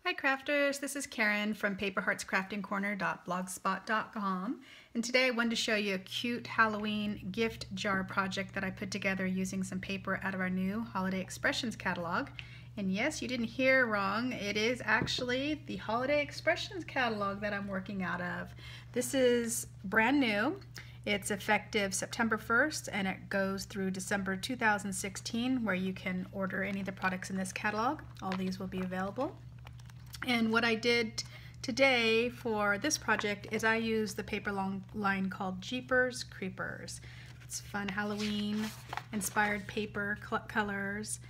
Hi crafters, this is Karen from paperheartscraftingcorner.blogspot.com, and today I wanted to show you a cute Halloween gift jar project that I put together using some paper out of our new Holiday Expressions catalog. And yes, you didn't hear wrong, it is actually the Holiday Expressions catalog that I'm working out of. This is brand new. It's effective September 1st and it goes through December 2016, where you can order any of the products in this catalog. All these will be available. And what I did today for this project is I used the paper line called Jeepers Creepers. It's fun Halloween inspired paper colors.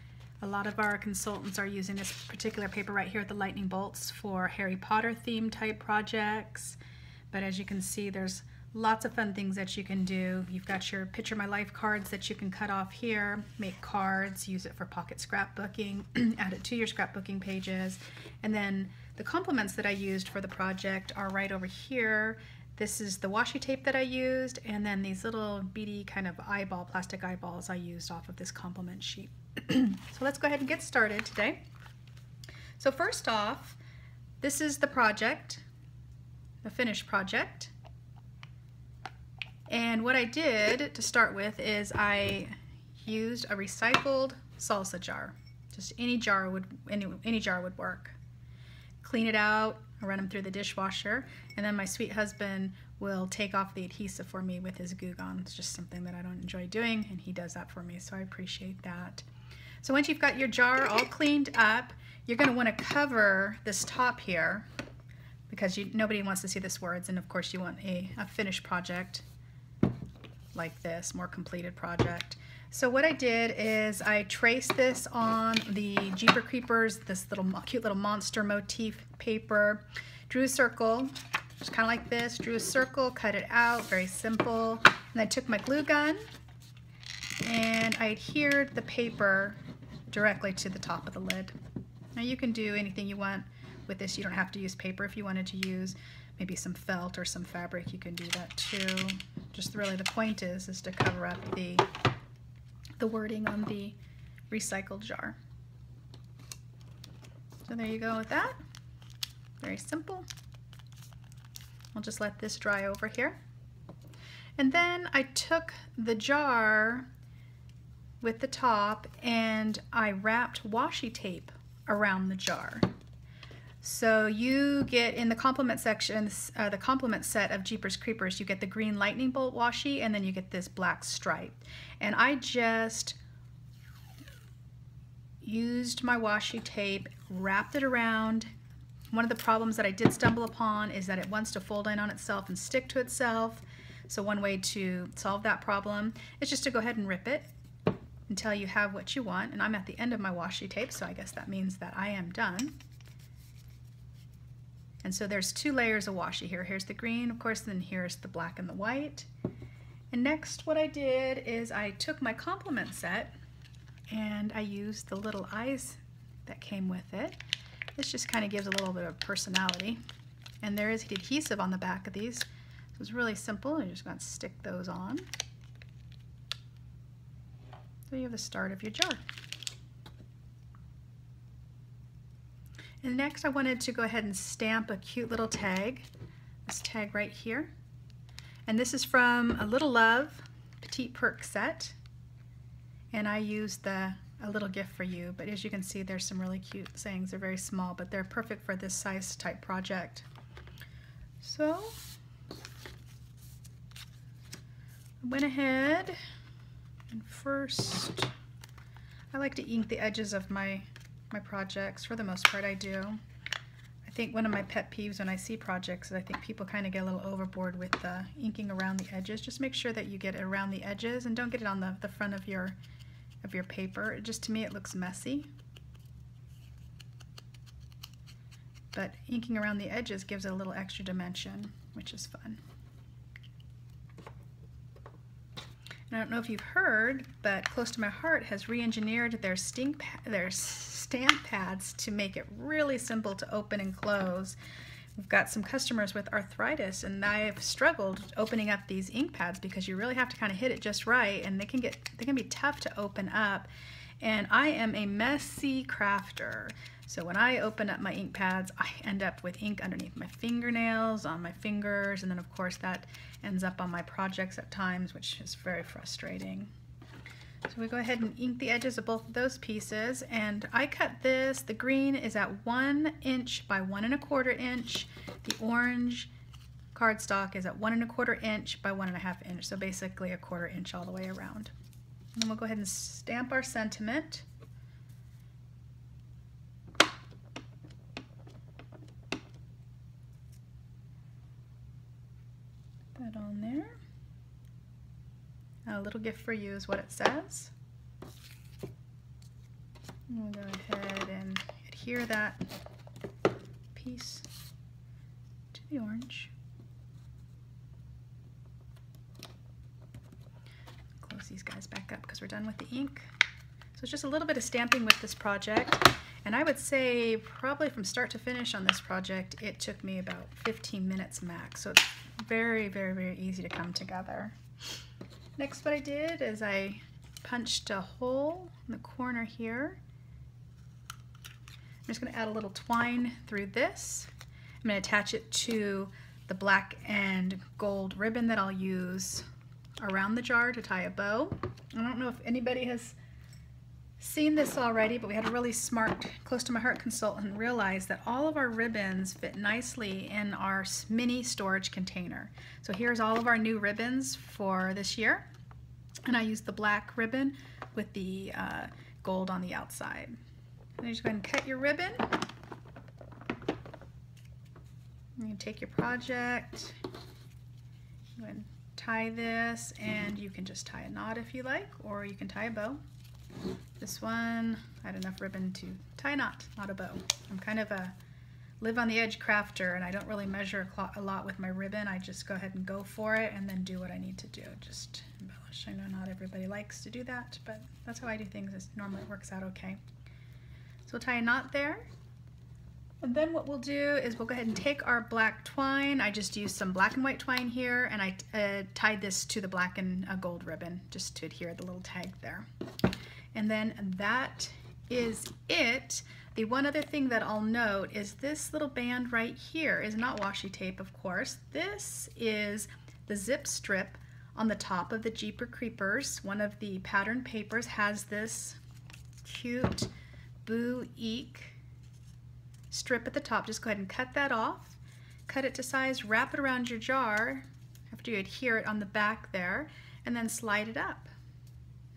A lot of our consultants are using this particular paper right here at the lightning bolts for Harry Potter theme type projects. But as you can see, there's lots of fun things that you can do. You've got your Picture My Life cards that you can cut off here, make cards, use it for pocket scrapbooking, add it to your scrapbooking pages. And then the complements that I used for the project are right over here. This is the washi tape that I used, and then these little beady kind of plastic eyeballs I used off of this complement sheet. So let's go ahead and get started today. So first off, this is the project, the finished project. And what I did to start with is I used a recycled salsa jar. Just any jar would work. Clean it out, I run them through the dishwasher, and then my sweet husband will take off the adhesive for me with his glue gun. It's just something that I don't enjoy doing, and he does that for me, so I appreciate that. So once you've got your jar all cleaned up, you're going to want to cover this top here because nobody wants to see this words, and of course you want a finished project like this, more completed project. So what I did is I traced this on the Jeepers Creepers, this cute little monster motif paper, drew a circle, just kind of like this, drew a circle, cut it out, very simple, and I took my glue gun and I adhered the paper directly to the top of the lid. Now you can do anything you want with this. You don't have to use paper. If you wanted to use maybe some felt or some fabric, you can do that too. Just really the point is to cover up the wording on the recycled jar. So there you go with that. Very simple. I'll just let this dry over here. And then I took the jar with the top and I wrapped washi tape around the jar. So you get in the complement section, the complement set of Jeepers Creepers, you get the green lightning bolt washi and then you get this black stripe. And I just used my washi tape, wrapped it around. One of the problems that I did stumble upon is that it wants to fold in on itself and stick to itself. So one way to solve that problem is just to go ahead and rip it until you have what you want. And I'm at the end of my washi tape, so I guess that means that I am done. And so there's two layers of washi here. Here's the green, of course, and then here's the black and the white. And next what I did is I took my complement set and I used the little eyes that came with it. This just kind of gives a little bit of personality. And there is adhesive on the back of these. So it's really simple. You're just going to stick those on. So you have the start of your jar. And next I wanted to go ahead and stamp a cute little tag, this tag right here. And this is from A Little Love Petite Perk set. And I used A Little Gift for You, but as you can see there's some really cute sayings. They're very small, but they're perfect for this size type project. So I went ahead and first I like to ink the edges of my projects. For the most part I do. I think one of my pet peeves when I see projects is I think people kind of get a little overboard with the inking around the edges. Just make sure that you get it around the edges and don't get it on the front of your paper. Just to me it looks messy. But inking around the edges gives it a little extra dimension, which is fun. And I don't know if you've heard, but Close to My Heart has re-engineered their stamp pads to make it really simple to open and close. We've got some customers with arthritis, and I've struggled opening up these ink pads because you really have to kind of hit it just right, and they can be tough to open up. And I am a messy crafter, So when I open up my ink pads, I end up with ink underneath my fingernails, on my fingers, and then of course that ends up on my projects at times, which is very frustrating. So we go ahead and ink the edges of both of those pieces, and I cut this. The green is at 1 inch by 1 1/4 inch. The orange cardstock is at 1 1/4 inch by 1 1/2 inch, so basically 1/4 inch all the way around. And then we'll go ahead and stamp our sentiment. Put that on there. A little gift for you is what it says. And we'll go ahead and adhere that piece to the orange. Close these guys back up because we're done with the ink. So it's just a little bit of stamping with this project. And I would say probably from start to finish on this project, it took me about 15 minutes max. So it's very, very, very easy to come together. Next, what I did is I punched a hole in the corner here. I'm just going to add a little twine through this. I'm going to attach it to the black and gold ribbon that I'll use around the jar to tie a bow. I don't know if anybody has seen this already, but we had a really smart, close to my heart consultant realize that all of our ribbons fit nicely in our mini storage container. So here's all of our new ribbons for this year, and I used the black ribbon with the gold on the outside. And you just go ahead and cut your ribbon. You can take your project, go ahead and tie this, and you can just tie a knot if you like, or you can tie a bow. This one, I had enough ribbon to tie a knot, not a bow. I'm kind of a live on the edge crafter, and I don't really measure a lot with my ribbon. I just go ahead and go for it and then do what I need to do. Just embellish. I know not everybody likes to do that, but that's how I do things. It normally works out okay. So we'll tie a knot there. And then what we'll do is we'll go ahead and take our black twine. I just used some black and white twine here, and I tied this to the black and gold ribbon just to adhere the little tag there. And then that is it. The one other thing that I'll note is this little band right here is not washi tape, of course. This is the zip strip on the top of the Jeeper Creepers. One of the pattern papers has this cute Boo Eek strip at the top. Just go ahead and cut that off, cut it to size, wrap it around your jar after you adhere it on the back there, and then slide it up.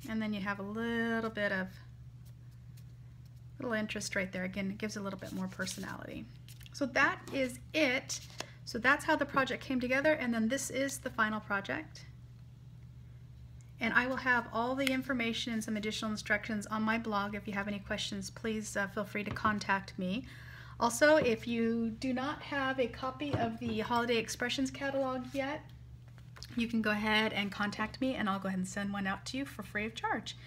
And then you have a little bit of little interest right there. Again, it gives a little bit more personality. So that is it. So that's how the project came together, and then this is the final project. And I will have all the information and some additional instructions on my blog. If you have any questions, please feel free to contact me. Also, if you do not have a copy of the Holiday Expressions catalog yet, you can go ahead and contact me, and I'll go ahead and send one out to you for free of charge.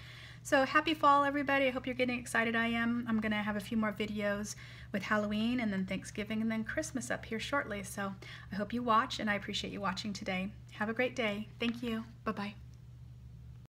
So happy fall, everybody. I hope you're getting excited. I am. I'm going to have a few more videos with Halloween and then Thanksgiving and then Christmas up here shortly. So I hope you watch, and I appreciate you watching today. Have a great day. Thank you. Bye-bye.